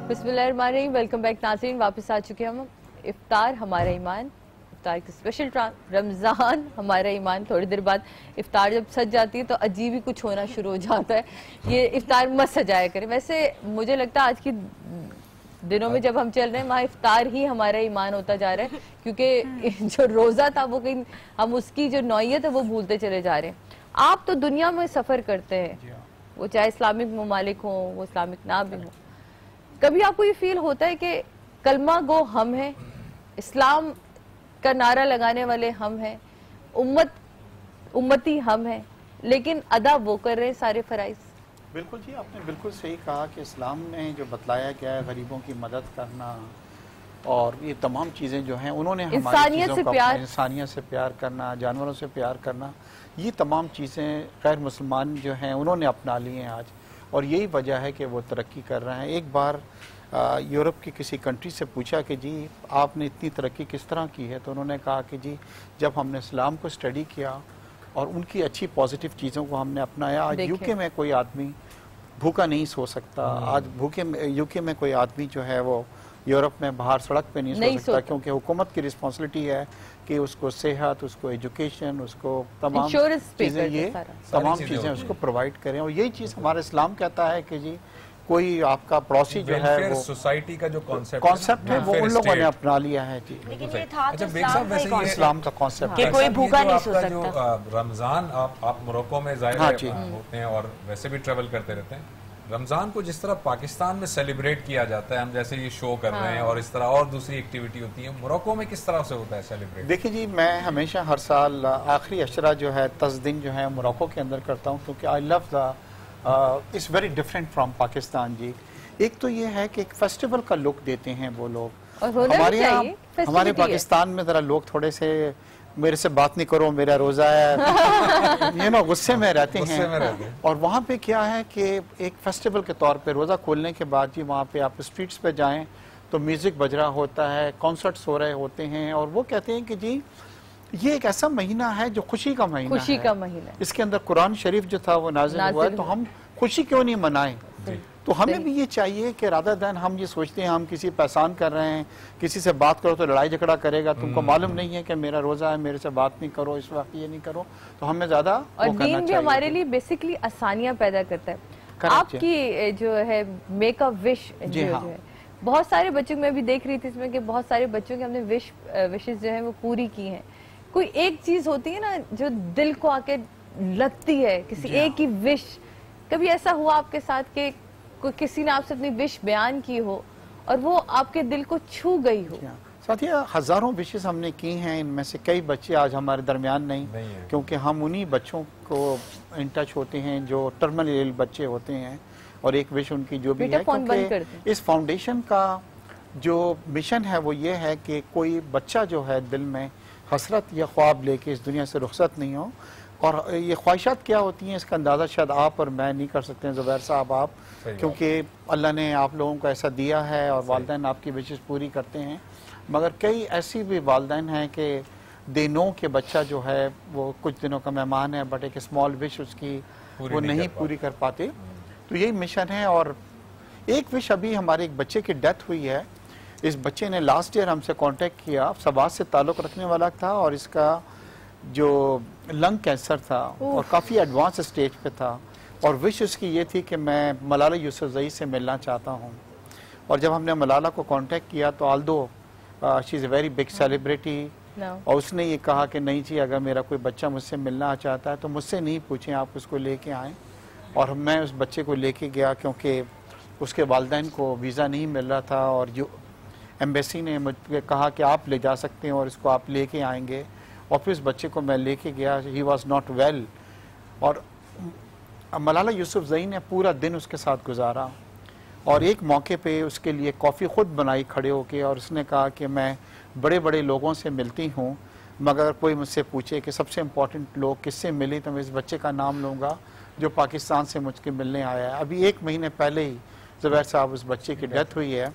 बिस्मिल्लाहिर्रहमानिर्रहीम। Welcome back नाज़रीन, वापस आ चुके हैं हम। इफ्तार हमारा ईमान, इफ्तार की स्पेशल रमज़ान हमारा ईमान। थोड़ी देर बाद इफ्तार जब सज जाती है तो अजीब ही कुछ होना शुरू हो जाता है। ये इफ्तार मत सजाया करें। वैसे मुझे लगता है आज की दिनों में जब हम चल रहे हैं वहाँ इफ्तार ही हमारा ईमान होता जा रहा है, क्योंकि जो रोज़ा था वो कहीं हम उसकी जो नौयत है वो भूलते चले जा रहे हैं। आप तो दुनिया में सफ़र करते हैं, वो चाहे इस्लामिक ममालिक हो, वो इस्लामिक ना भी हो, कभी आपको ये फील होता है कि कलमा गो हम हैं, इस्लाम का नारा लगाने वाले हम हैं, उम्मती हम हैं, लेकिन अदा वो कर रहे हैं सारे फराइज? बिल्कुल जी, आपने बिल्कुल सही कहा कि इस्लाम में जो बतलाया गया है गरीबों की मदद करना और ये तमाम चीज़ें जो हैं उन्होंने इंसानियत से प्यार करना, जानवरों से प्यार करना, ये तमाम चीज़ें गैर मुसलमान जो हैं उन्होंने अपना ली हैं आज, और यही वजह है कि वो तरक्की कर रहे हैं। एक बार यूरोप की किसी कंट्री से पूछा कि जी आपने इतनी तरक्की किस तरह की है, तो उन्होंने कहा कि जी जब हमने इस्लाम को स्टडी किया और उनकी अच्छी पॉजिटिव चीज़ों को हमने अपनाया। आज यूके में कोई आदमी भूखा नहीं सो सकता, आज यूके में कोई आदमी जो है वो यूरोप में बाहर सड़क पे नहीं सो सकता, क्योंकि हुकूमत की रिस्पॉन्सिबिलिटी है कि उसको सेहत, उसको एजुकेशन, उसको तमाम चीज़ें, ये तमाम चीज़ें उसको प्रोवाइड करें। और यही चीज़ हमारा इस्लाम कहता है कि जी कोई आपका पड़ोसी जो है वो सोसाइटी का जो कॉन्सेप्ट है वो उन लोगों ने अपना लिया है जी। अच्छा बेग साहब, वैसे इस्लाम का कॉन्सेप्ट कि कोई भूखा नहीं सो सकता। जो रमजान आप मोरक्को में जाहिर होते हैं और वैसे भी ट्रेवल करते रहते हैं, रमजान को जिस तरह पाकिस्तान में सेलिब्रेट किया जाता है, हम जैसे ये शो कर रहे हैं और इस तरह और दूसरी एक्टिविटी होती है, मोरक्को में किस तरह से होता है सेलिब्रेट? देखिए जी, मैं हमेशा हर साल आखिरी अशरा जो है 10 दिन जो है मोरक्को के अंदर करता हूँ, क्योंकि I love the it's very different from Pakistan ji. एक तो ये है कि एक फेस्टिवल का लुक देते हैं वो लोग, हमारे यहाँ हमारे पाकिस्तान में ज़रा लोग थोड़े से मेरे से बात नहीं करो, मेरा रोज़ा है, ये ना गुस्से में रहते हैं। और वहाँ पे क्या है कि एक फेस्टिवल के तौर पे रोज़ा खोलने के बाद जी वहाँ पे आप स्ट्रीट्स पे जाएं तो म्यूज़िक बज रहा होता है, कॉन्सर्ट्स हो रहे होते हैं, और वो कहते हैं कि जी ये एक ऐसा महीना है जो खुशी का महीना है। इसके अंदर कुरान शरीफ जो था वो नाज़िल हुआ है, तो हम खुशी क्यों नहीं मनाएं? तो हमें भी ये चाहिए कि रादर देन हम ये सोचते हैं हम किसी पहचान कर रहे हैं, किसी से बात करो तो लड़ाई झगड़ा करेगा, तुमको मालूम नहीं है कि मेरा रोजा है, मेरे से बात नहीं करो, इस वक्त ये नहीं करो, तो हमें ज्यादा और दीन भी हमारे लिए बेसिकली आसानियां पैदा करता है। आपकी जो है मेक अ विश जो है, बहुत सारे बच्चों में भी देख रही थी इसमें कि बहुत सारे बच्चों की हमने विशेष जो है वो पूरी की है। कोई एक चीज होती है ना जो दिल को आके लगती है, किसी एक ही विश। कभी ऐसा हुआ आपके साथ कि कोई किसी ने आपसे अपनी विश बयान की हो और वो आपके दिल को छू गई हो? साथिया, हजारों विशेष हमने की हैं, इनमें से कई बच्चे आज हमारे दरमियान नहीं क्योंकि हम उन्हीं बच्चों को इन टच होते हैं जो टर्मिनल बच्चे होते हैं, और एक विश उनकी जो भी है, क्योंकि इस फाउंडेशन का जो मिशन है वो ये है कि कोई बच्चा जो है दिल में हसरत या ख्वाब लेके इस दुनिया से रुखसत नहीं हो। और ये ख्वाहिशात क्या होती हैं इसका अंदाज़ा शायद आप और मैं नहीं कर सकते हैं, ज़ुबैर साहब आप, क्योंकि अल्लाह ने आप लोगों को ऐसा दिया है और वालिदैन आपकी विशेष पूरी करते हैं। मगर कई ऐसी भी वालिदैन हैं कि दे नो के बच्चा जो है वो कुछ दिनों का मेहमान है, बट एक स्मॉल विश उसकी वो नहीं पूरी कर पाते। तो यही मिशन है। और एक विश अभी हमारे एक बच्चे की डेथ हुई है। इस बच्चे ने लास्ट ईयर हमसे कांटेक्ट किया, सबाज से ताल्लुक़ रखने वाला था, और इसका जो लंग कैंसर था और काफ़ी एडवांस स्टेज पे था, और विश उसकी ये थी कि मैं मलाला यूसुफजई से मिलना चाहता हूँ। और जब हमने मलाला को कांटेक्ट किया तो Aldous she is a very big celebrity, और उसने ये कहा कि नहीं जी, अगर मेरा कोई बच्चा मुझसे मिलना चाहता है तो मुझसे नहीं पूछें, आप उसको लेके आएँ। और मैं उस बच्चे को लेके गया क्योंकि उसके वालिदैन को वीज़ा नहीं मिल रहा था, और जो एम्बेसी ने मुझे कहा कि आप ले जा सकते हैं और इसको आप लेके आएंगे। और फिर उस बच्चे को मैं लेके गया, ही वॉज नॉट वेल, और मलाला यूसुफजई ने पूरा दिन उसके साथ गुजारा, और एक मौके पे उसके लिए कॉफ़ी ख़ुद बनाई खड़े होके, और उसने कहा कि मैं बड़े बड़े लोगों से मिलती हूँ, मगर कोई मुझसे पूछे कि सबसे इम्पोर्टेंट लोग किससे मिली तो मैं इस बच्चे का नाम लूँगा जो पाकिस्तान से मुझके मिलने आया है। अभी 1 महीने पहले ही ज़ुबैर साहब उस बच्चे की डेथ हुई है,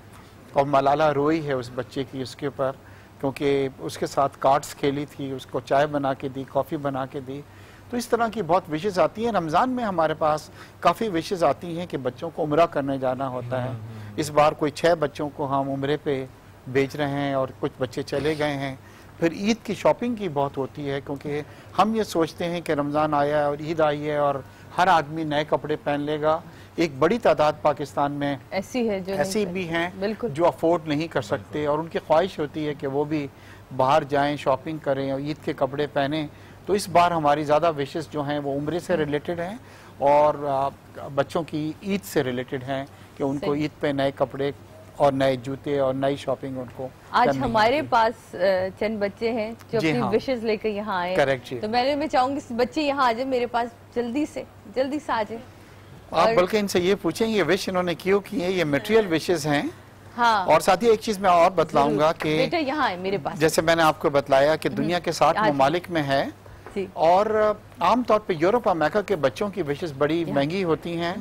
और मलाला रोई है उस बच्चे की उसके ऊपर, क्योंकि उसके साथ कार्ड्स खेली थी, उसको चाय बना के दी, कॉफ़ी बना के दी। तो इस तरह की बहुत विशेज़ आती हैं। रमज़ान में हमारे पास काफ़ी विशेज़ आती हैं कि बच्चों को उम्रा करने जाना होता है, इस बार कोई 6 बच्चों को हम उम्रे पे भेज रहे हैं और कुछ बच्चे चले गए हैं। फिर ईद की शॉपिंग की बहुत होती है, क्योंकि हम ये सोचते हैं कि रमज़ान आया है और ईद आई है और हर आदमी नए कपड़े पहन लेगा। एक बड़ी तादाद पाकिस्तान में ऐसी भी हैं जो अफोर्ड नहीं कर सकते और उनकी ख्वाहिश होती है कि वो भी बाहर जाएं, शॉपिंग करें और ईद के कपड़े पहनें। तो इस बार हमारी ज़्यादा विशेष जो हैं वो उम्रे से रिलेटेड हैं और बच्चों की ईद से रिलेटेड हैं कि उनको ईद पे नए कपड़े और नए जूते और नई शॉपिंग उनको। आज हमारे पास चंद बच्चे हैं जो अपनी विशेष लेकर यहाँ आए। करेक्ट जी। तो मैं चाहूंगी बच्चे यहाँ आ जाए मेरे पास, जल्दी से आ जाए। आप बल्कि इनसे ये पूछें ये विश इन्होंने क्यों की है, ये मटेरियल विशेस हैं। हाँ। और साथ ही एक चीज मैं और बतलाऊंगा कि बेटा यहाँ है मेरे पास, जैसे मैंने आपको बतलाया कि दुनिया के 60 ममालिक में है और आमतौर पे यूरोप अमेरिका के बच्चों की विशेष बड़ी महंगी होती हैं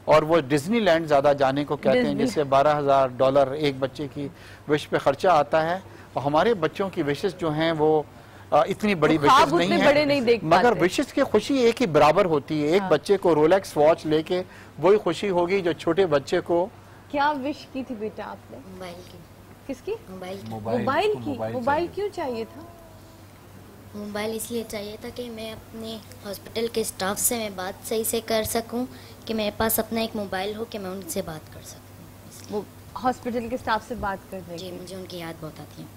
और वो डिज्नीलैंड ज्यादा जाने को कहते हैं, जिससे $12,000 एक बच्चे की विश पे खर्चा आता है। और हमारे बच्चों की विशेष जो हैं वो इतनी बड़ी विशेष नहीं है, मगर विशेष की खुशी एक ही बराबर होती है। एक बच्चे को रोलेक्स वॉच लेके वही खुशी होगी जो छोटे बच्चे को। क्या विश की थी बेटा आपने? मोबाइल की। किसकी? मोबाइल की। मोबाइल क्यों चाहिए था? मोबाइल इसलिए चाहिए था कि मैं अपने हॉस्पिटल के स्टाफ से मैं बात सही से कर सकूं, कि मेरे पास अपना एक मोबाइल हो कि मैं उनसे बात कर सकूं। वो हॉस्पिटल के स्टाफ से बात करने जी, मुझे उनकी याद बहुत आती है।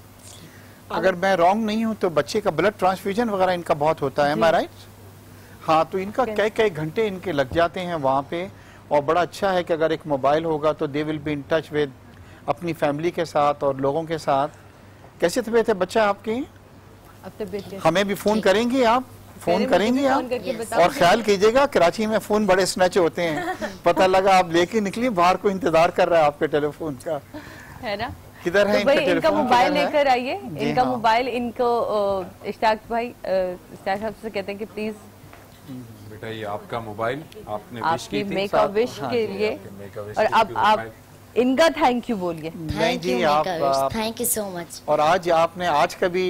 अगर मैं रॉन्ग नहीं हूं तो बच्चे का ब्लड ट्रांसफ्यूजन वगैरह इनका बहुत होता है, राइट? हाँ, तो इनका कई घंटे इनके लग जाते हैं वहाँ पे और बड़ा अच्छा है कि अगर एक मोबाइल होगा तो they will be in touch with अपनी फैमिली के साथ और लोगों के साथ। कैसी तबीयत है बच्चा आपकी? हमें भी फोन करेंगे आप? फोन करेंगे आप? और ख्याल कीजिएगा कराची में फोन बड़े स्नैच होते हैं। पता लगा आप लेके निकली बाहर, को इंतजार कर रहा है आपके टेलीफोन का, है ना? किधर है इनका मोबाइल लेकर आइए, इनका मोबाइल इनको इश्ताक भाई इश्ताक साहब से कहते हैं कि प्लीज बेटा ये आपका मोबाइल आपने विश की थी, मेक अ विश के लिए, और अब आप इनका थैंक यू बोलिए। थैंक यू, आप थैंक यू सो मच। और आज आपने आज का भी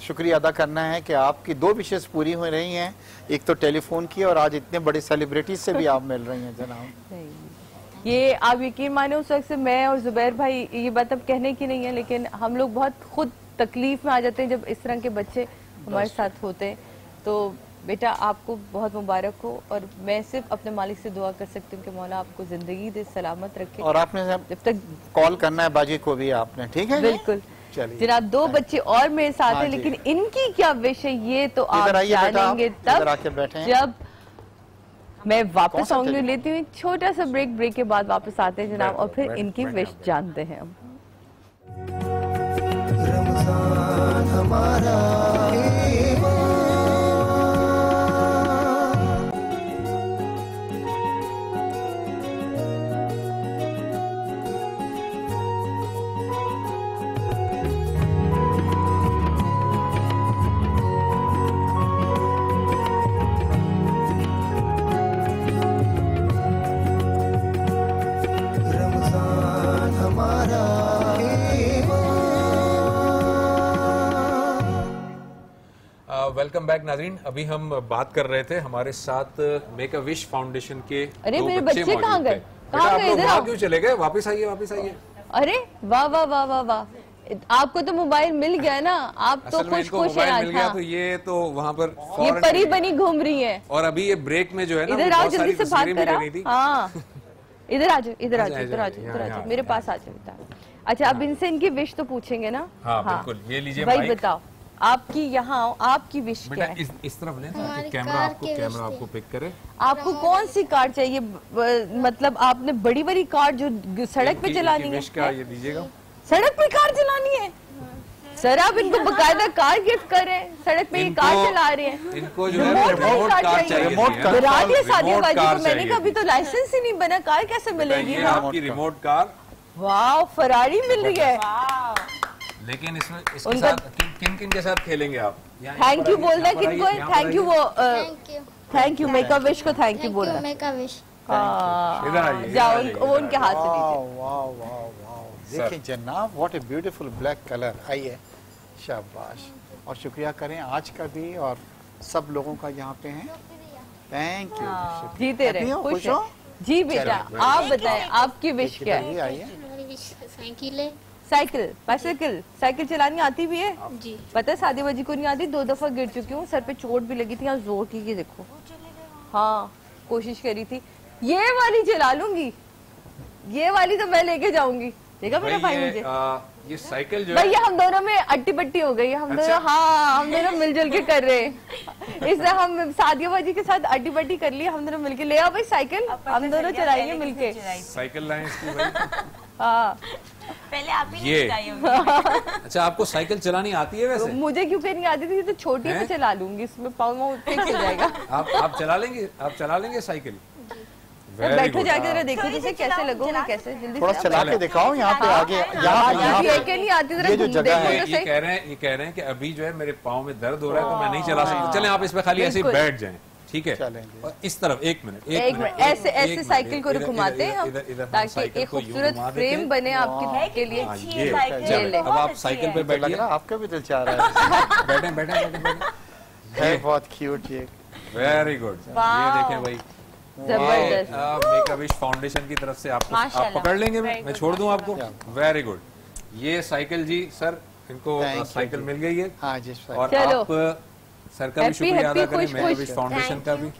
शुक्रिया अदा करना है कि आपकी 2 विशेष पूरी हो रही हैं, एक तो टेलीफोन की और आज इतने बड़े सेलिब्रिटी से भी आप मिल रही हैं जनाब। ये आप यकीन माने उस वक्त से मैं और जुबैर भाई, ये बात अब कहने की नहीं है लेकिन हम लोग बहुत खुद तकलीफ में आ जाते हैं जब इस तरह के बच्चे हमारे साथ होते हैं। तो बेटा आपको बहुत मुबारक हो और मैं सिर्फ अपने मालिक से दुआ कर सकती हूँ कि मौला आपको जिंदगी दे, सलामत रखे। और आपने जब तक कॉल करना है बाजी को भी आपने, ठीक है? बिल्कुल। जनाब 2 बच्चे और मेरे साथ हैं, लेकिन इनकी क्या विश है ये तो आप जानेंगे तब जब मैं वापस आऊंगी। लेती हूँ छोटा सा ब्रेक के बाद वापस आते हैं जनाब और फिर इनकी विश जानते हैं हम। रमजान हमारा वेलकम बैक नाज़रीन। अभी हम बात कर रहे थे, हमारे साथ मेक अ विश फाउंडेशन के अरे मेरे बच्चे कहाँ गए? इधर क्यों चले गए? वापस आइए, वापस आइए। अरे वाह वाह वाह वाह वाह, आपको तो मोबाइल मिल गया ना, आप तो खुश खुश हैं आज। हाँ। तो ये तो वहाँ पर ये परी बनी घूम रही है और अभी ये ब्रेक में जो है ना, इधर आओ जल्दी से बात करा। हाँ इधर आ जाओ, इधर आ जाओ, इधर आ जाओ, इधर आ जाओ, मेरे पास आ जाओ। अच्छा अब इनसे इनकी विश तो पूछेंगे ना? हाँ बिल्कुल, ये लीजिए भाई बताओ आपकी यहाँ आपकी विश क्या है? इस तरफ लें ताकि कैमरा आपको पिक करे। आपको कौन सी कार चाहिए? मतलब आपने बड़ी बड़ी कार जो सड़क पे चलानी है? क्या ये दीजिएगा? सड़क पे कार चलानी है? सर आप इनको बकायदा कार गिफ्ट करें, सड़क पे ये कार चला रहे हैं। इनको जो है रिमोट कार चाहिए। बरात या शादी बाजी को मैंने कभी तो लाइसेंस ही नहीं बना, कार कैसे मिलेगी? आपकी रिमोट कार। वाह फरारी मिल रही है। लेकिन इसमें इसके साथ किन किन के साथ खेलेंगे आप? थैंक यू बोलना किनको? थैंक यू वो thank you make a wish को थैंक यू बोलना। मेक अ विश इधर आइए, जाओ उनके हाथ से लीजिए। वाह वाह वाह, देखिए जनाब what a beautiful black colour. आइए शाबाश, और शुक्रिया करें आज का भी और सब लोगों का यहाँ पे हैं। Thank you. जीते रहे, खुश हो। जी बेटा, आप बताएं आपकी विश क्या है? साइकिल है। साइकिल, बाइसाइकिल, साइकिल चलानी आती भी है? जी। पता है शादी बाजी को नहीं आती, 2 दफा गिर चुकी हूँ, सर पे चोट भी लगी थी, यहाँ जोर की, देखो। हाँ, कोशिश करी थी। ये वाली चला लूंगी, ये वाली तो मैं लेके जाऊंगी। देखा मेरा भाई मुझे। ये साइकिल जो भैया हम दोनों में अट्टी पट्टी हो गई, हम दोनों, हाँ हम दोनों मिलजुल के कर रहे हैं। इसलिए हम शादिया बाजी के साथ अट्टी पट्टी कर लिए, हम दोनों मिलके ले आओ भाई साइकिल, हम दोनों चलाएंगे मिलके। साइकिल लाइन इसकी भाई। हाँ पहले आप ही नहीं चलाई होगी। अच्छा, आपको साइकिल चलानी आती है वैसे? मुझे क्यों नहीं आती थी, तो छोटी में चला लूंगी, इसमें पाँव फिक्स हो जाएगा। आप चला लेंगे? आप चला लेंगे साइकिल? बैठो जाके जरा देखो जैसे कैसे लगोगे, कैसे जल्दी थोड़ा चला के दिखाओ यहाँ पे आगे, यहाँ नहीं आती, ये जो जगह है, ये कह रहे हैं कि अभी जो है मेरे पाँव में दर्द हो रहा है तो मैं नहीं चला सकता। चलें आप इस पे खाली ऐसे ही बैठ जाएं, ठीक है? और इस तरफ एक मिनट ऐसे ऐसे साइकिल को घुमाते हैं हम, ताकि एक खूबसूरत फ्रेम बने आपके लिए। अब आप साइकिल पे बैठ गए, आपका भी दिल चाह रहा है। बैठे बैठे बैठे, है बहुत क्यूट ये। Very good. ये देखें भाई, जबरदस्त। मेक अ विश फाउंडेशन की तरफ से आपको, आप पकड़ लेंगे, मैं छोड़ दूं आपको? Very good. ये साइकिल जी सर, इनको साइकिल मिल गई है। हाँ जी, और आप सर का भी शुक्रिया अदा करें, मेक अ विश फाउंडेशन का भी।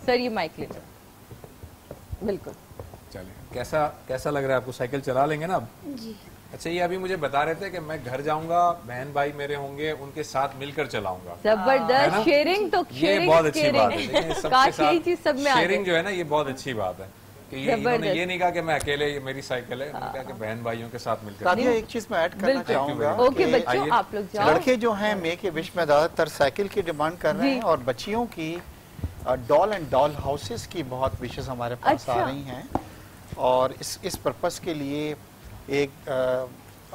सर ये माइक ले लो। बिल्कुल। चलिए, कैसा लग रहा है आपको? साइकिल चला लेंगे ना अब? जी। अच्छा, ये अभी मुझे बता रहे थे कि मैं घर जाऊंगा, बहन भाई मेरे होंगे, उनके साथ मिलकर चलाऊंगा। जबरदस्त। शेयरिंग तो ये बहुत अच्छी बात है। काश यही चीज सब में आ जाए। शेयरिंग जो है ना, ये बहुत अच्छी बात है कि इन्होंने ये नहीं कहा कि मैं अकेले, ये मेरी साइकिल है, उन्होंने कहा कि बहन भाइयों के साथ मिलकर। सादिया, एक चीज मैं ऐड करना चाहूंगा। ओके बच्चों, आप लोग जाओ। लड़के जो हैं मेक ए विश में ज्यादातर साइकिल की डिमांड कर रहे हैं, और बच्चियों की डॉल एंड डॉल हाउसेस की बहुत विशेष हमारे पास आ रही हैं। और इस पर्पस के लिए एक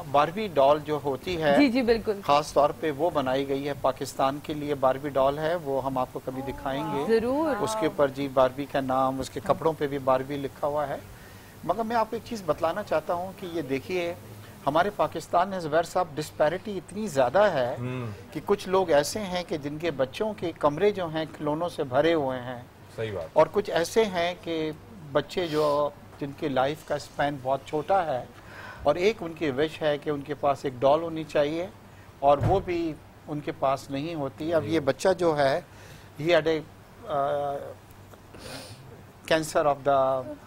बारबी डॉल जो होती है, जी जी बिल्कुल, खास तौर पे वो बनाई गई है पाकिस्तान के लिए। बारबी डॉल है, वो हम आपको कभी दिखाएंगे जरूर। उसके ऊपर जी बारबी का नाम, उसके कपड़ों पे भी बारबी लिखा हुआ है। मगर मैं आपको एक चीज़ बतलाना चाहता हूँ कि ये देखिए, हमारे पाकिस्तान में ज़ुबैर साहब डिस्पैरिटी इतनी ज़्यादा है कि कुछ लोग ऐसे हैं कि जिनके बच्चों के कमरे जो हैं खिलौनों से भरे हुए हैं। सही बात। और कुछ ऐसे हैं कि बच्चे जो जिनकी लाइफ का स्पैन बहुत छोटा है, और एक उनकी विश है कि उनके पास एक डॉल होनी चाहिए, और वो भी उनके पास नहीं होती। अब ये बच्चा जो है, he had a cancer of the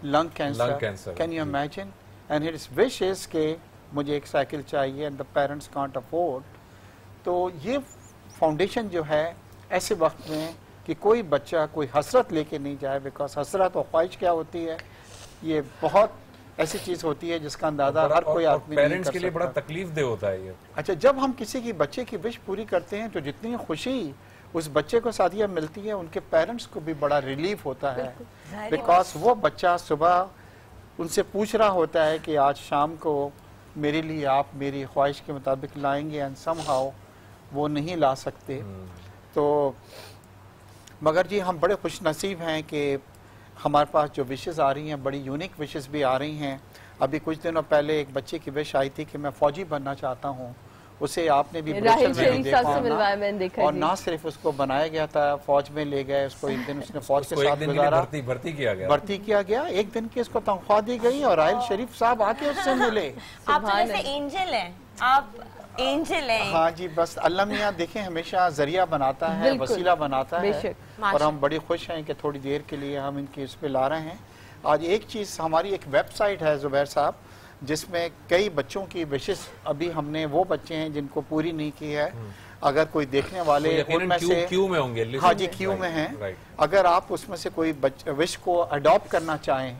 lung cancer, can you imagine? And his wish is के मुझे एक साइकिल चाहिए, and the parents can't afford. तो ये फाउंडेशन जो है, ऐसे वक्त में कि कोई बच्चा कोई हसरत लेके नहीं जाए, बिकॉज हसरत और ख्वाहिश क्या होती है, ये बहुत ऐसी चीज होती है जिसका अंदाजा हर कोई आदमी पेरेंट्स के लिए बड़ा तकलीफ दे होता है ये। अच्छा, जब हम किसी की बच्चे की विश पूरी करते हैं तो जितनी खुशी उस बच्चे को सादिया मिलती है, उनके पेरेंट्स को भी बड़ा रिलीफ होता है, बिकॉज वो बच्चा सुबह उनसे पूछ रहा होता है कि आज शाम को मेरे लिए आप मेरी ख्वाहिश के मुताबिक लाएंगे, एंड समहाउ वो नहीं ला सकते। तो मगर जी हम बड़े खुश नसीब हैं कि हमारे पास जो विशेस आ रही हैं, बड़ी यूनिक विशेस भी आ रही हैं। अभी कुछ दिनों पहले एक बच्चे की विश आई थी कि मैं फौजी बनना चाहता हूँ, उसे आपने भी राहिल शरीफ साहब से मिलवाया, मैंने देखा। और ना सिर्फ उसको बनाया गया था, फौज में ले गए उसको, एक दिन उसने फौज के साथ गुजारा, भर्ती किया गया, एक दिन की उसको तनख्वाह दी गई, और राहिल शरीफ साहब आके उससे मिले। आप तो जैसे एंजल हैं, आप एंजल हैं। हाँ जी, बस अल्लाह मियां देखें हमेशा जरिया बनाता है, वसीला बनाता है, और हम बड़ी खुश हैं कि थोड़ी देर के लिए हम इनकी इस पे ला रहे हैं। आज एक चीज, हमारी एक वेबसाइट है ज़ुबैर साहब, जिसमें कई बच्चों की विशेष, अभी हमने वो बच्चे हैं जिनको पूरी नहीं की है, अगर कोई देखने वाले उनमें से क्यू में होंगे। हाँ जी, क्यू में हैं। अगर आप उसमें से कोई विश को अडॉप्ट करना चाहें,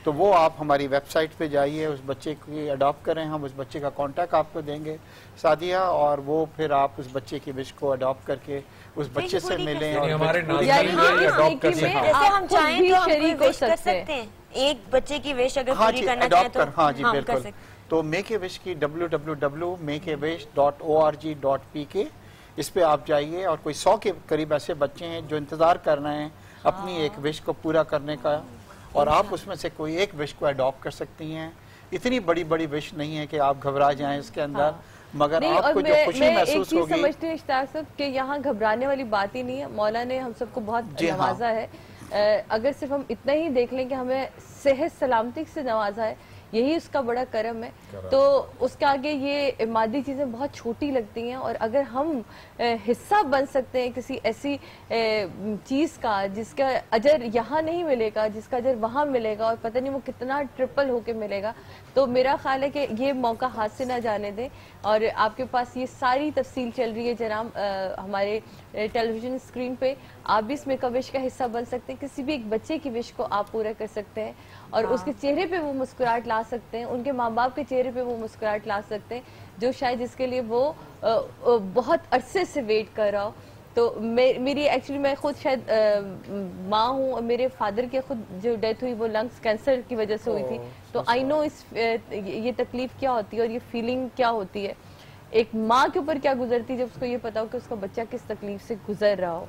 तो वो आप हमारी वेबसाइट पे जाइए, उस बच्चे की अडॉप्ट करें, हम उस बच्चे का कांटेक्ट आपको देंगे सादिया, और वो फिर आप उस बच्चे की विश को अडॉप्ट करके उस बच्चे से मिलें और हमारे अडॉप्ट कर सकते हैं। जैसे हम चाहें तो हम विश कर सकते हैं, एक बच्चे की विश अगर पूरी करना चाहें तो हाँ जी बिल्कुल। तो मेक ए विश की www.makeawish.org.pk, इस पे आप जाइए, और कोई 100 के करीब ऐसे बच्चे हैं जो इंतजार कर रहे हैं अपनी एक विश को पूरा करने का, और आप उसमें से कोई एक विश को अडॉप्ट कर सकती हैं। इतनी बड़ी बड़ी विश नहीं है कि आप घबरा जाएं इसके अंदर, मगर आपको जो खुशी महसूस होगी। समझते हैं कि यहाँ घबराने वाली बात ही नहीं है, मौला ने हम सबको बहुत नवाजा है। अगर सिर्फ हम इतना ही देख लें कि हमें सेहत सलामती से नवाजा है, यही उसका बड़ा करम है, तो उसके आगे ये मादी चीज़ें बहुत छोटी लगती हैं। और अगर हम हिस्सा बन सकते हैं किसी ऐसी चीज़ का जिसका अजर यहाँ नहीं मिलेगा, जिसका अजर वहाँ मिलेगा, और पता नहीं वो कितना ट्रिपल होके मिलेगा, तो मेरा ख्याल है कि ये मौका हाथ से ना जाने दें। और आपके पास ये सारी तफसील चल रही है जनाब हमारे टेलीविजन स्क्रीन पे, आप भी इस मेक अ विश का हिस्सा बन सकते हैं। किसी भी एक बच्चे की विश को आप पूरा कर सकते हैं और उसके चेहरे पे वो मुस्कुराहट ला सकते हैं, उनके माँ बाप के चेहरे पे वो मुस्कुराहट ला सकते हैं जो शायद जिसके लिए वो बहुत अरसे से वेट कर रहा हो। तो मेरी एक्चुअली मैं खुद शायद माँ हूँ और मेरे फादर के खुद जो डेथ हुई वो लंग्स कैंसर की वजह से हुई थी, तो आई नो इस ये तकलीफ क्या होती है और ये फीलिंग क्या होती है, एक माँ के ऊपर क्या गुजरती है जब उसको ये पता हो कि उसका बच्चा किस तकलीफ से गुजर रहा हो।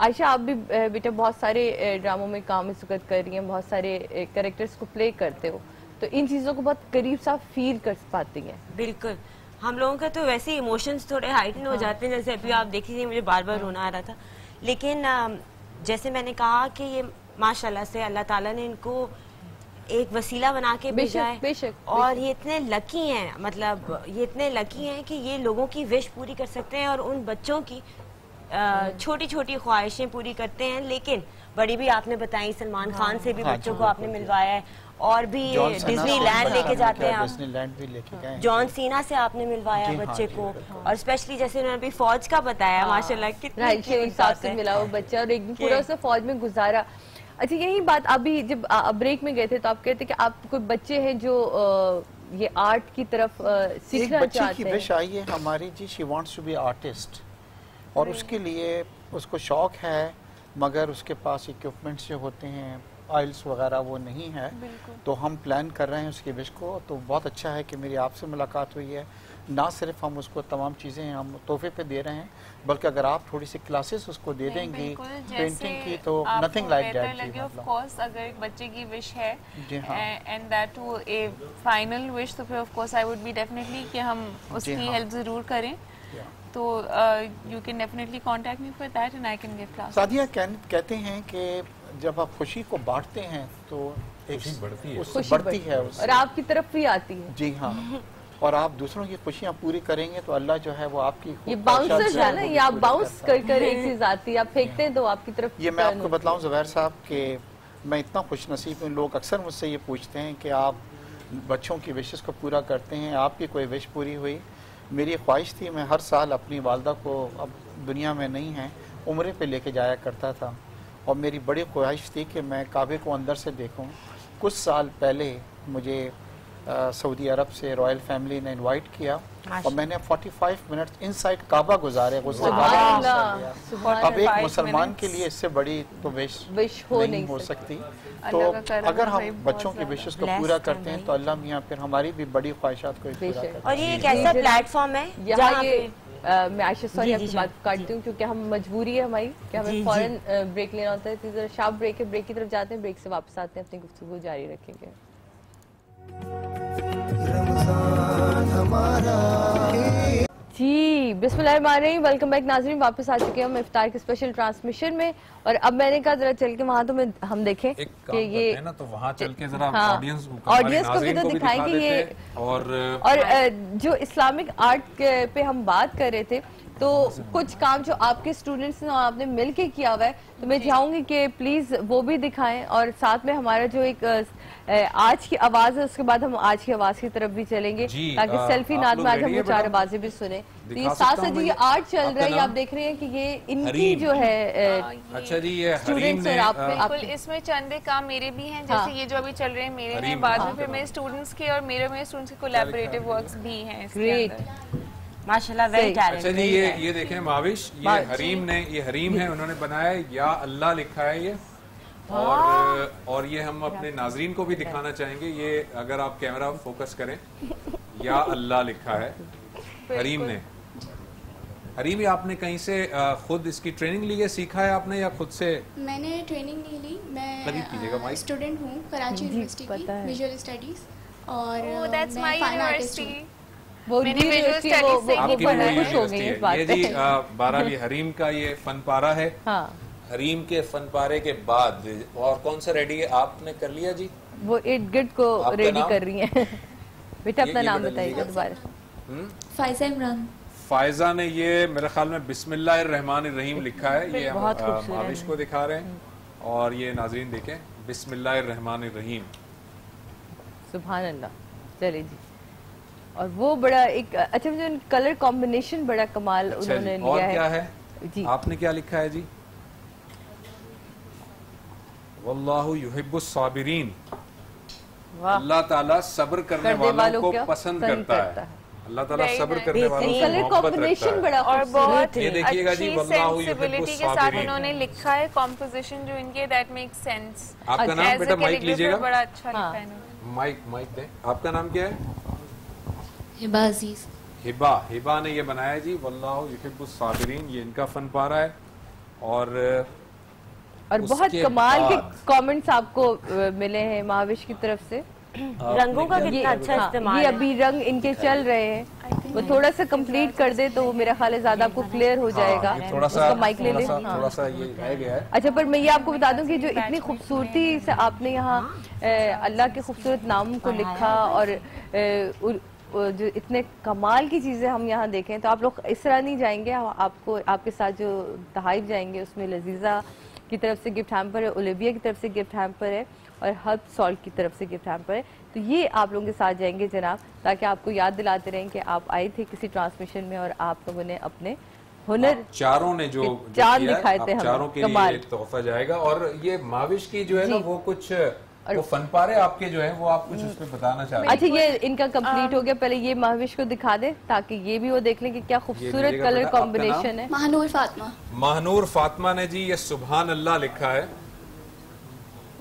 आयशा, आप भी बेटा बहुत सारे ड्रामों में काम इस वक्त कर रही हैं, बहुत सारे कैरेक्टर्स को प्ले करते हो, तो इन चीज़ों को बहुत करीब से फील कर पाती हैं। बिल्कुल, हम लोगों का तो वैसे इमोशंस थोड़े हाइटन हो जाते हैं, जैसे अभी आप देख लीजिए मुझे बार बार रोना आ रहा था, लेकिन जैसे मैंने कहा कि ये माशाल्लाह से अल्लाह ताला ने इनको एक वसीला बना के भेजा है, बेशक, और ये इतने लकी हैं, मतलब ये इतने लकी हैं कि ये लोगों की विश पूरी कर सकते हैं और उन बच्चों की छोटी छोटी ख्वाहिशें पूरी करते हैं। लेकिन बड़ी भी आपने बताई, सलमान खान से भी बच्चों को आपने मिलवाया है, और भी डिज्नीलैंड लेके जाते हैं आप, डिज्नीलैंड भी लेके गए, जॉन सीना से आपने मिलवाया बच्चे को, और स्पेशली जैसे उन्होंने अभी फौज का बताया, माशाल्लाह कितनी साथ से मिला वो बच्चा और एक दिन पूरा उसने फौज में गुजारा। अच्छा, यही बात अभी जब ब्रेक में गए थे तो आप कहते कि आप कोई बच्चे हैं जो ये आर्ट की तरफ सीखना चाहते हैं। बच्ची की विश आई है हमारी जी, she wants to be artist, और उसके लिए उसको शौक है, मगर उसके पास इक्विपमेंट्स जो होते हैं आइल्स वगैरह वो नहीं है, तो हम प्लान कर रहे हैं उसकी विश को। तो बहुत अच्छा है कि मेरी आपसे मुलाकात हुई है, ना सिर्फ हम उसको तमाम चीज़ें हम तोहफे पे दे रहे हैं, बल्कि अगर आप थोड़ी सी क्लासेस उसको दे देंगी पेंटिंग की तो nothing like that. Of course अगर एक बच्चे की विश है and that to a final wish, तो फिर of course I would be definitely कि हम उसकी हेल्प जरूर करें, तो you can definitely contact me for that and I can give class. Sadia कहते हैं कि जब आप खुशी को बांटते हैं तो एक खुशी बढ़ती है और आपकी तरफ भी आती है। जी हाँ, और आप दूसरों की खुशियाँ पूरी करेंगे तो अल्लाह जो है वो आपकी, ये बाउंसर है ना, ये आप बाउंस कर एक चीज आती है, आप फेंकते हैं तो आपकी तरफ। ये मैं आपको बताऊं ज़ुबैर साहब कि मैं इतना खुशनसीब हूँ, लोग अक्सर मुझसे ये पूछते हैं कि आप बच्चों की विशेस को पूरा करते हैं, आपकी कोई विश पूरी हुई? मेरी ख्वाहिश थी मैं हर साल अपनी वालदा को, अब दुनिया में नहीं है, उम्रे पे लेके जाया करता था, और मेरी बड़ी ख्वाहिश थी कि मैं काबे को अंदर से देखूं। कुछ साल पहले मुझे सऊदी अरब से रॉयल फैमिली ने इनवाइट किया और मैंने 45 मिनट इनसाइड काबा गुजारे। अब एक मुसलमान के लिए इससे बड़ी तो विश नहीं हो सकती। तो अगर हम बच्चों की विशेष को पूरा करते हैं तो अल्लाह मियाँ फिर हमारी भी बड़ी ख्वाहिशात को पूरा करते हैं। और ये एक ऐसा प्लेटफॉर्म है जहाँ मैं आयशा सॉरी आपकी बात काटती हूँ क्योंकि हम मजबूरी है हमारी कि हमें फौरन ब्रेक लेना होता है, तो जरा शार्प ब्रेक है, ब्रेक की तरफ जाते हैं, ब्रेक से वापस आते हैं, अपनी गुफ्तगू जारी रखेंगे। जी बिस्मिल्लाहिर्रहमानिर्रहीम, वेलकम बैक नाज़रीन, वापस आ चुके हैं हम इफ्तार के स्पेशल ट्रांसमिशन में। और अब मैंने कहा जरा चल के वहाँ तो हम देखें कि ये ना, तो वहाँ चल के जरा ऑडियंस को भी तो दिखाएंगे ये। और जो इस्लामिक आर्ट पे हम बात कर रहे थे, तो कुछ काम जो आपके स्टूडेंट्स ने आपने मिलके किया हुआ है, तो मैं चाहूंगी कि प्लीज वो भी दिखाएं, और साथ में हमारा जो एक आज की आवाज है उसके बाद हम आज की आवाज की तरफ भी चलेंगे ताकि सेल्फी नाद में आज हम वो चार आवाजें भी सुने। तो ये साथ साथ जो ये आर्ट चल रहा है, आप देख रहे हैं कि ये इनकी जो है अच्छा जी, ये स्टूडेंट्स और आप इसमें चंद काम मेरे भी हैं, जैसे ये जो अभी चल रहे हैं मेरे हैं, बाद में फिर मेरे स्टूडेंट्स के और मेरे स्टूडेंट्स के कोलैबोरेटिव वर्क्स भी हैं इसके अंदर। माशाल्लाह वेरी टैलेंटेड। अच्छा जी, ये देखें माविश, ये हरीम है, उन्होंने बनाया है, या अल्लाह लिखा है ये, और ये हम अपने नाजरीन को भी दिखाना चाहेंगे। ये अगर आप कैमरा फोकस करें, या अल्लाह लिखा है हरीम ने। हरीम, ये आपने कहीं से खुद इसकी ट्रेनिंग ली है, सीखा है आपने, या खुद से? मैंने ट्रेनिंग नहीं ली, मैं स्टूडेंट हूँ कराची यूनिवर्सिटी की विजुअल स्टडीज, और मैं फाइन आर्टिस्ट हूँ। ये जी 12वीं हरीम का ये फन पारा है, हरीम के फनपारे के बाद और कौन सा रेडी है, आपने कर लिया जी? वो इट गिट को रेडी कर रही हैं। बेटा अपना नाम बताइएगा दोबारा। फायजा इमरान। फायजा ने ये मेरे ख्याल में बिस्मिल्लाहिर्रहमानिर्रहीम लिखा है, ये हम माविश को दिखा रहे हैं और ये नाजरीन देखें बिस्मिल्लाहिर्रहमानिर्रहीम। सुभान अल्लाह। चलिए जी, और वो बड़ा एक अच्छा मुझे कलर कॉम्बिनेशन बड़ा कमाल उन्होंने लिया है। और क्या है जी, आपने क्या लिखा है जी? वल्लाहु युहिब्बुस साबिरीन, अल्लाह ताला सब्र करने वालों को पसंद करता है। अल्लाह ताला सब्र करने वालों से मोहब्बत रखता है। बड़ा और बहुत ये देखिएगा जी, वल्लाहु सेंसिबिलिटी के साथ उन्होंने लिखा है कॉम्पोजिशन जो इनके, दैट मेक्स सेंस। आपका नाम बेटा माइक लीजिएगा, बड़ा अच्छा लिखा है। माइक दें। आपका नाम क्या है? हिबा अजीज। हिबा ने ये बनाया जी, वल्लाहु युहिब्बुस साबिरीन, ये इनका फन पारा है। और बहुत कमाल के कमेंट्स आपको मिले हैं महाविश की तरफ से। रंगों का कितना अच्छा इस्तेमाल। ये अभी रंग इनके चल रहे हैं, वो थोड़ा सा कंप्लीट कर दे तो मेरा ख्याल है ज्यादा आपको क्लियर हो जाएगा। थोड़ा सा माइक ले ले। थोड़ा सा ये रह गया है। अच्छा, पर मैं ये आपको बता दूं कि जो इतनी खूबसूरती से आपने यहाँ अल्लाह के खूबसूरत नाम को लिखा और जो इतने कमाल की चीजें हम यहाँ देखें, तो आप लोग इस तरह नहीं जाएंगे। आपको आपके साथ जो तहाइफ जाएंगे उसमें लजीजा की तरफ से गिफ्ट हैम्पर है, ओलिविया की तरफ से गिफ्ट हैम्पर है और हर्ब सॉल्ट की तरफ से गिफ्ट हैम्पर है। तो ये आप लोगों के साथ जाएंगे जनाब, ताकि आपको याद दिलाते रहें कि आप आए थे किसी ट्रांसमिशन में और आप लोगों ने अपने हुनर चारों ने जो चांद दिखाए थे, चारों के लिए तोहफा जाएगा। और ये माविश की जो है ना वो कुछ वो फनपारे आपके जो है वो आप कुछ उसमें बताना चाह रहे हैं? अच्छा, ये इनका कंप्लीट हो गया, पहले ये महाविश को दिखा दे ताकि ये भी वो देख लें कि क्या खूबसूरत कलर कॉम्बिनेशन है। महानूर फातिमा। महानूर फातिमा ने जी ये सुभान अल्लाह लिखा है।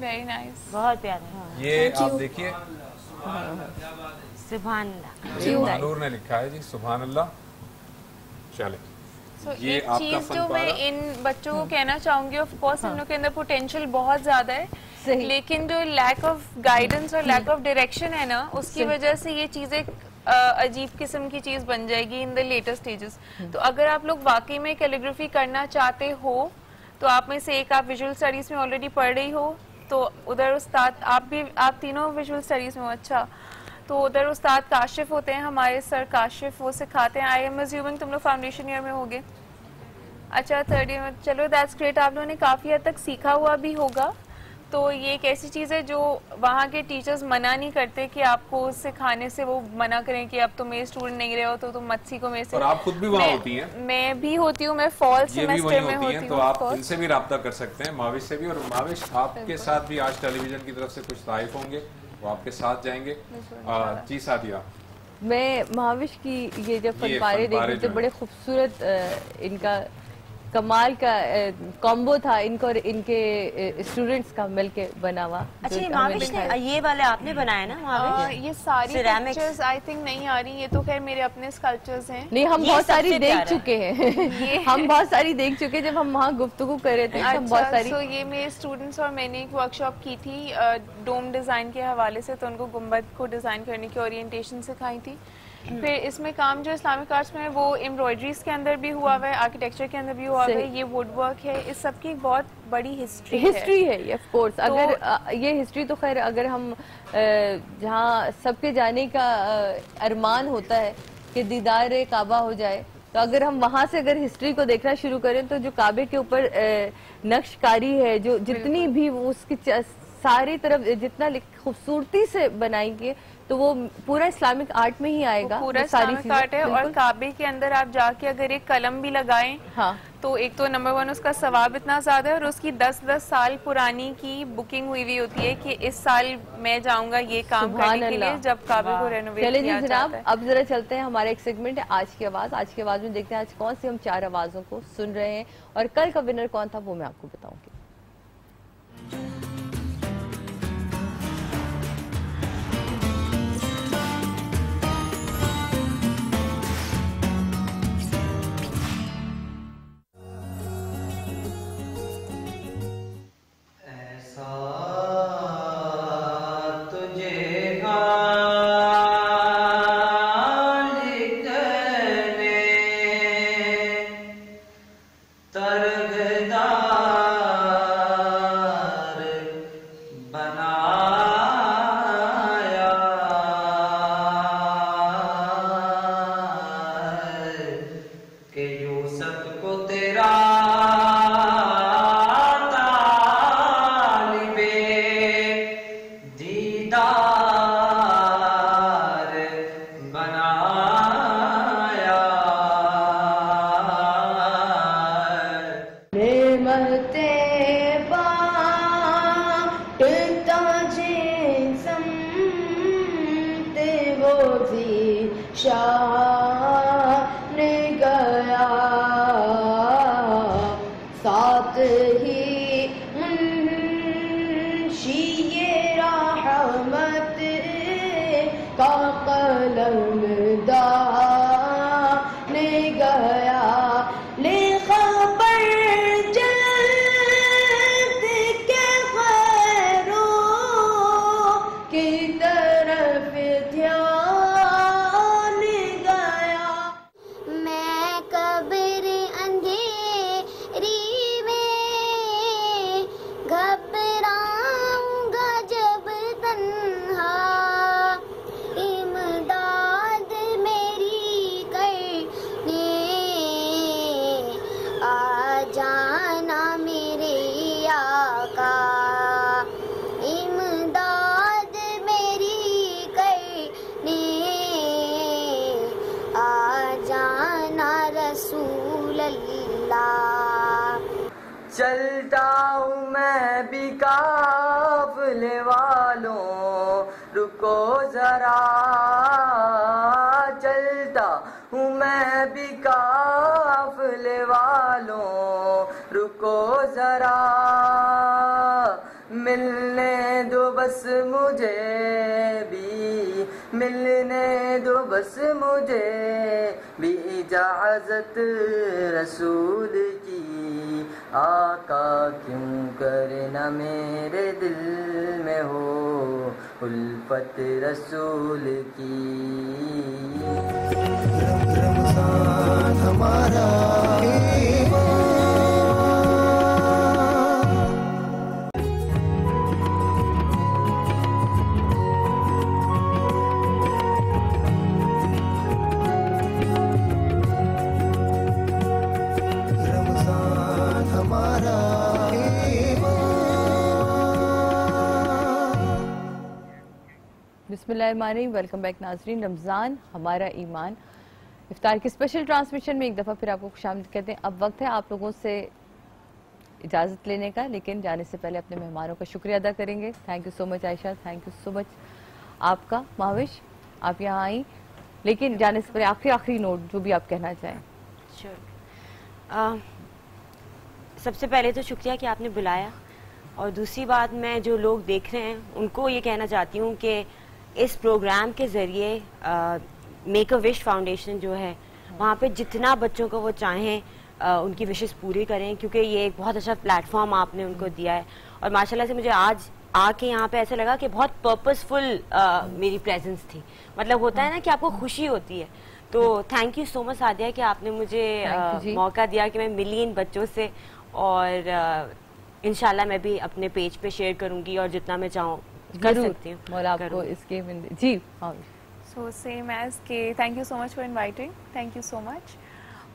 वेरी नाइस, बहुत प्यारा। ये आप देखिए, सुभान अल्लाह, ये महानूर ने लिखा है जी, सुभान अल्लाह। चले ये एक चीज जो मैं इन बच्चों को कहना चाहूंगी, ऑफ कोर्स इन लोगों के अंदर पोटेंशियल बहुत ज्यादा है, लेकिन जो लैक ऑफ गाइडेंस और लैक ऑफ डायरेक्शन है ना, उसकी वजह से ये चीजें अजीब किस्म की चीज बन जाएगी इन द लेटर स्टेजेस। तो अगर आप लोग वाकई में कैलीग्राफी करना चाहते हो तो आप में से एक आप विजुअल स्टडीज में ऑलरेडी पढ़ रही हो, तो उधर उस्ताद आप तीनों विजुअल स्टडीज में हो। अच्छा, तो उधर उस्ताद काशिफ होते हैं हमारे, सर काशिफ, वो सिखाते हैं। आई एम अज्यूमिंग तुम लोग फाउंडेशन ईयर में होगे। अच्छा, थर्ड ईयर में, चलो दैट्स ग्रेट, आप लोगों ने काफी हद तक सीखा हुआ भी होगा। तो ये एक ऐसी चीज है जो वहाँ के टीचर्स मना नहीं करते कि आपको सिखाने से वो मना करें कि अब तुम मेरे स्टूडेंट नहीं रहे हो तो तुम मत सीखो मेरे से। और आप खुद भी वहाँ होती हैं? मैं भी होती हूँ, मैं फॉल सेमेस्टर में होती हूँ। तो आप इनसे भी राब्ता कर सकते हैं, माविश से भी। और माविश आपके साथ भी आज टेलीविजन की तरफ से कुछ तारीफ होंगे, वो आपके साथ जाएंगे। जी सादिया, मैं महाविश की ये जब फनपारे देखी तो बड़े खूबसूरत इनका कमाल का कॉम्बो था इनको और इनके स्टूडेंट्स का मिलके बना हुआ। अच्छा, माविश ने ये वाले आपने बनाए ना माविश? ये सारी पिक्चर्स आई थिंक नहीं आ रही, ये तो खैर मेरे अपने स्कल्पचर्स हैं। नहीं, हम बहुत सारी देख चुके हैं। हम बहुत सारी देख चुके हैं, जब हम वहाँ गुफ्तगू कर रहे थे। हम बहुत सारी तो ये मेरे स्टूडेंट्स और मैंने एक वर्कशॉप की थी डोम डिजाइन के हवाले से, तो उनको गुम्बद को डिजाइन करने की ओरिएंटेशन सिखाई थी। फिर इसमें काम जो इस्लामिक आर्ट्स में है वो एम्ब्रॉयडरीज के अंदर भी हुआ हुआ है, आर्किटेक्चर के अंदर भी हुआ हुआ है, ये वुड वर्क है। इस सब की एक बहुत बड़ी हिस्ट्री है ये, ऑफ कोर्स। तो अगर ये हिस्ट्री तो खैर अगर हम जहाँ सबके जाने का अरमान होता है कि दीदार काबा हो जाए, तो अगर हम वहाँ से अगर हिस्ट्री को देखना शुरू करें तो जो काबे के ऊपर नक्शकारी है, जो जितनी भी उसकी सारी तरफ जितना खूबसूरती से बनाएंगे तो वो पूरा इस्लामिक आर्ट में ही आएगा। पूरा इस्लामिक आर्ट है। और काबे के अंदर आप जाके अगर एक कलम भी लगाएं, हाँ, तो एक तो नंबर 1 उसका सवाब इतना ज्यादा है और उसकी 10-10 साल पुरानी की बुकिंग हुई होती है कि इस साल मैं जाऊंगा ये काम करने के लिए जब काबे को रेनोवेट किया जाता है। अब जरा चलते हैं, हमारा एक सेगमेंट है आज की आवाज। आज की आवाज में देखते हैं आज कौन सी हम 4 आवाजों को सुन रहे हैं और कल का विनर कौन था वो मैं आपको बताऊंगी। तरगदा वो ज़ीशान गया, साथ ही मुंशिए रहमत का कलम दान गया, ले खबर जल्द के खैरों की तरफ ध्यान गया। मैं कब्र अंधेरी में घबराऊंगा जब तन्हा, इमदाद मेरी करने आ जाना मेरे आका, इमदाद मेरी करने आ जाना रसूल अल्लाह। चलता हूँ मैं भी काफिले वालों, रुको जरा, चलता हूँ मैं भी काफिले वालों, रुको जरा, मिलने दो बस मुझे भी, मिलने दो बस मुझे भी इजाजत रसूल की, आका क्यों करना मेरे दिल में हो उल्फत रसूल की। रमज़ान हमारा बिस्मिल्लाहिर्रहमानिर्रहीम। वेलकम बैक नाजरीन। रमज़ान हमारा ईमान इफ्तार की स्पेशल ट्रांसमिशन में एक दफ़ा फिर आपको खुशामदीद कहते हैं। अब वक्त है आप लोगों से इजाज़त लेने का, लेकिन जाने से पहले अपने मेहमानों का शुक्रिया अदा करेंगे। Thank you so much Ayesha, thank you so much आपका महाविश, आप यहाँ आई। लेकिन जाने से पहले आखिरी नोट जो भी आप कहना चाहें। सबसे पहले तो शुक्रिया कि आपने बुलाया, और दूसरी बात मैं जो लोग देख रहे हैं उनको ये कहना चाहती हूँ कि इस प्रोग्राम के ज़रिए मेक अ विश फाउंडेशन जो है वहाँ पे जितना बच्चों को वो चाहें उनकी विशेस पूरी करें, क्योंकि ये एक बहुत अच्छा प्लेटफॉर्म आपने उनको दिया है। और माशाल्लाह से मुझे आज आके यहाँ पे ऐसा लगा कि बहुत पर्पसफुल मेरी प्रेजेंस थी। मतलब होता है ना कि आपको खुशी होती है। तो thank you so much Sadia कि आपने मुझे मौका दिया कि मैं मिली इन बच्चों से, और इंशाल्लाह मैं भी अपने पेज पे शेयर करूंगी और जितना मैं चाहूँ कर सकती हूँ। आपको इसके जी सो सेम एज के thank you so much for inviting, thank you so much.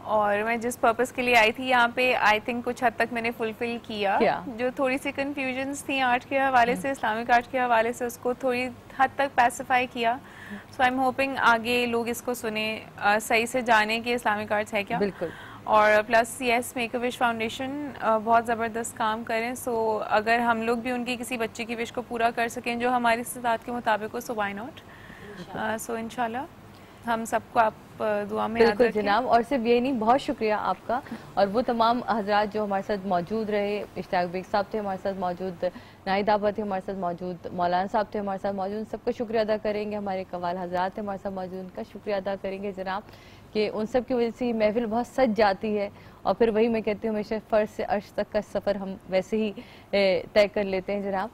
और मैं जिस पर्पस के लिए आई थी यहाँ पे आई थिंक कुछ हद तक मैंने फुलफिल किया। जो थोड़ी सी कंफ्यूजन्स थी आर्ट के हवाले से, इस्लामिक आर्ट के हवाले से, उसको थोड़ी हद तक पैसिफाई किया। सो आई एम होपिंग आगे लोग इसको सुने, सही से जाने कि इस्लामिक आर्ट्स है क्या। बिल्कुल। और plus yes make a wish foundation बहुत ज़बरदस्त काम करें। सो अगर हम लोग भी उनकी किसी बच्चे की विश को पूरा कर सकें जो हमारी इस्तात के मुताबिक हो, सो व्हाई नॉट। सो इंशाल्लाह हम सबको आप दुआ में याद रखें। जनाब, और सिर्फ ये नहीं, बहुत शुक्रिया आपका और वो तमाम हजरात जो हमारे साथ मौजूद रहे। इश्ताक बेग साहब थे हमारे साथ मौजूद, नाहिद आबा थे हमारे साथ मौजूद, मौलाना साहब थे हमारे साथ मौजूद। सबका शुक्रिया अदा करेंगे। हमारे कवाल हजरात थे हमारे साथ मौजूद, उनका शुक्रिया अदा करेंगे जनाब कि उन सब की वजह से महफिल बहुत सज जाती है। और फिर वही मैं कहती हूँ हमेशा फ़र्श से अर्श तक का सफ़र हम वैसे ही तय कर लेते हैं जनाब।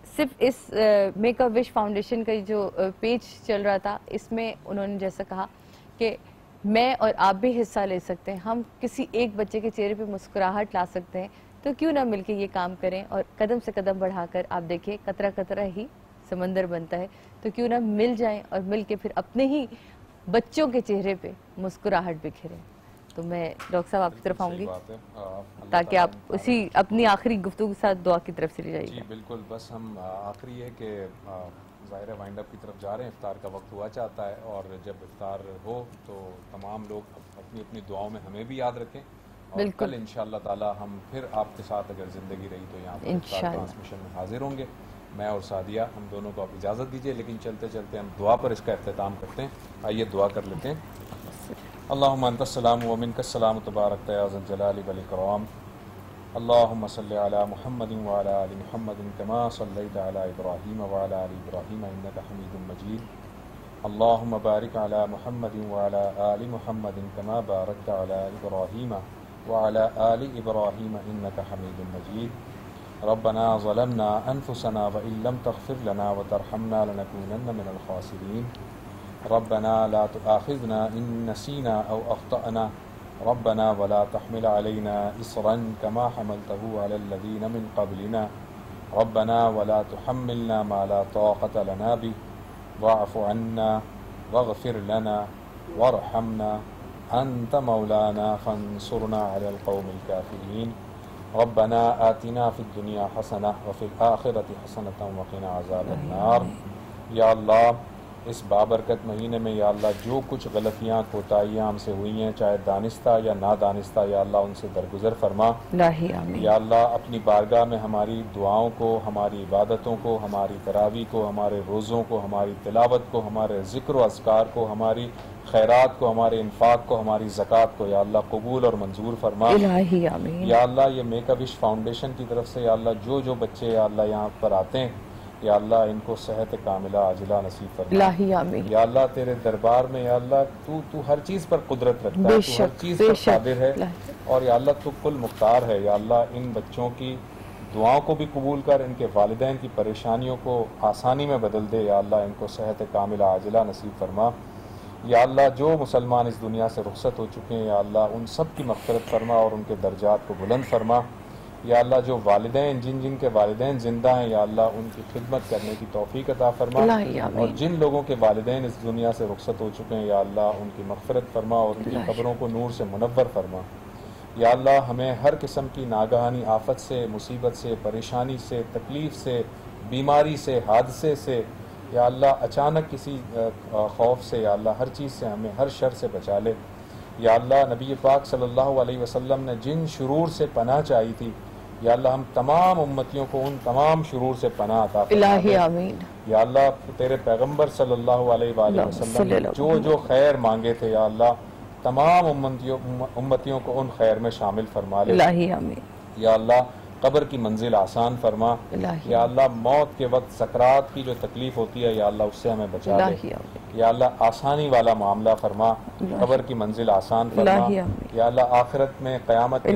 सिर्फ इस मेक अ विश फाउंडेशन का जो पेज चल रहा था, इसमें उन्होंने जैसा कहा कि मैं और आप भी हिस्सा ले सकते हैं, हम किसी एक बच्चे के चेहरे पे मुस्कुराहट ला सकते हैं, तो क्यों ना मिलके ये काम करें। और कदम से कदम बढ़ाकर आप देखिए कतरा कतरा ही समंदर बनता है, तो क्यों ना मिल जाएं और मिल के फिर अपने ही बच्चों के चेहरे पे मुस्कुराहट बिखेरें। तो मैं डॉक्टर साहब आपकी तरफ आऊँगी ताकि आप उसी अपनी आखिरी गुफ्तगू के साथ दुआ की तरफ चली जाइए। जी बिल्कुल, बस हम आखिरी है कि ज़ाहिर वाइंड अप की तरफ जा रहे हैं। इफ्तार का वक्त हुआ चाहता है और जब इफ्तार हो तो तमाम लोग अपनी अपनी दुआओं में हमें भी याद रखें। और कल इंशाअल्लाह ताला हम फिर आपके साथ अगर ज़िंदगी रही तो यहाँ पर ट्रांसमिशन में हाजिर होंगे। मैं और सादिया, हम दोनों को आप इजाज़त दीजिए, लेकिन चलते चलते हम दुआ पर इसका अख्ताम करते हैं। आइए दुआ कर लेते हैं। अल्लाहुम्मा अंतस्सलाम व मिनकस्सलाम तबारकता या ज़ल जलाली वल इकराम। अल्लाहुम्मा सल्लि अला मुहम्मदिन व अला आलि मुहम्मदिन कमा सल्लैता अला इब्राहीम व अला आलि इब्राहीम इन्नका हमीदुम मजीद। अल्लाहुम्मा बारिक अला मुहम्मदिन व अला आलि मुहम्मदिन कमा बारकता अला इब्राहीम व अला आलि इब्राहीम इन्नका हमीदुम मजीद। रब्बना ज़लमना अनफुसना व इल्लम तग़फिर लना व तरहमना लनकूनन्न मिनल ख़ासिरीन। रब्बना ला तुआखिज़ना इन नसीना औ अख़्तअना रब्बना वला तहमिल अलैना इसरन कमा हमलतहु अलल लज़ीना मिन क़ब्लिना रब्बना वला तुहम्मिलना मा ला ताक़त लना बिहि वाअफ़ु अन्ना वग़फ़िर लना वरहमना अंत मौलाना फ़ंसुरना अलल क़ौमिल काफ़िरीन। रब्बना आतिना फ़िद दुनिया हसना व फ़िल आखिरति हसनतन व क़िना अज़ाबन नार। या अल्लाह, इस बाबरकत महीने में या अल्लाह जो कुछ गलतियाँ कोताहियाँ हमसे हुई हैं, चाहे दानिस्ता या नादानिस्ता, या अल्लाह उनसे दरगुजर फरमा। या अल्लाह, अपनी बारगाह में हमारी दुआओं को, हमारी इबादतों को, हमारी तरावी को, हमारे रोज़ों को, हमारी तिलावत को, हमारे ज़िक्र व अज़कार को, हमारी खैरात को, हमारे इन्फाक को, हमारी ज़कात को या अल्लाह कबूल और मंजूर फरमा। या अल्लाह, ये मेक अ विश फाउंडेशन की तरफ से या अल्लाह जो जो बच्चे या अल्लाह यहाँ पर आते हैं, या अल्लाह इनको सेहत कामिला आजिला नसीब फरमा। या अल्लाह, तेरे दरबार में या अल्लाह तू हर चीज़ पर कुदरत रखता है, तू हर चीज़ पर कादिर है, और या अल्लाह तू कुल मुख्तार है। या अल्लाह, इन बच्चों की दुआओं को भी कबूल कर, इनके वालिदैन की परेशानियों को आसानी में बदल दे। या अल्लाह, इनको सेहत कामिला आजिला नसीब फरमा। या अल्लाह, जो मुसलमान इस दुनिया से रुखसत हो चुके हैं, या अल्लाह उन सब की मग़फ़िरत फरमा और उनके दर्जात को बुलंद फरमा। या अल्लाह, जो वालिदैन जिन के वालिदैन ज़िंदा हैं, या अल्लाह उनकी खिदमत करने की तौफ़ीक़ अता फरमा, और जिन लोगों के वालिदैन इस दुनिया से रुखसत हो चुके हैं, या अल्लाह उनकी मग़फ़िरत फरमा और उनकी क़ब्रों को नूर से मुनव्वर फरमा। या अल्लाह, हमें हर किस्म की नागहानी आफत से, मुसीबत से, परेशानी से, तकलीफ़ से, बीमारी से, हादसे से, या अल्लाह अचानक किसी खौफ से, या अल्लाह हर चीज़ से हमें हर शर से बचा ले। या अल्लाह, नबी पाक सल्लल्लाहु अलैहि वसल्लम ने जिन शुरूर से पनाह चाही थी, या अल्लाह हम तमाम उम्मतियों को उन तमाम शुरूर से पनाह अता फरमा। या अल्लाह, तेरे पैगम्बर सल्लल्लाहु अलैहि वसल्लम ने जो जो खैर मांगे थे, या अल्लाह तमाम उम्मतियों को उन खैर में शामिल फरमा ले। या अल्लाह, कब्र की मंजिल आसान फरमा। या अल्लाह, मौत के वक्त सकरात की जो तकलीफ होती है, या अल्लाह उससे हमें बचा ले। या अल्लाह, आसानी वाला मामला फरमा, कब्र की मंजिल आसान फरमा। या अल्लाह, आखिरत में क़यामत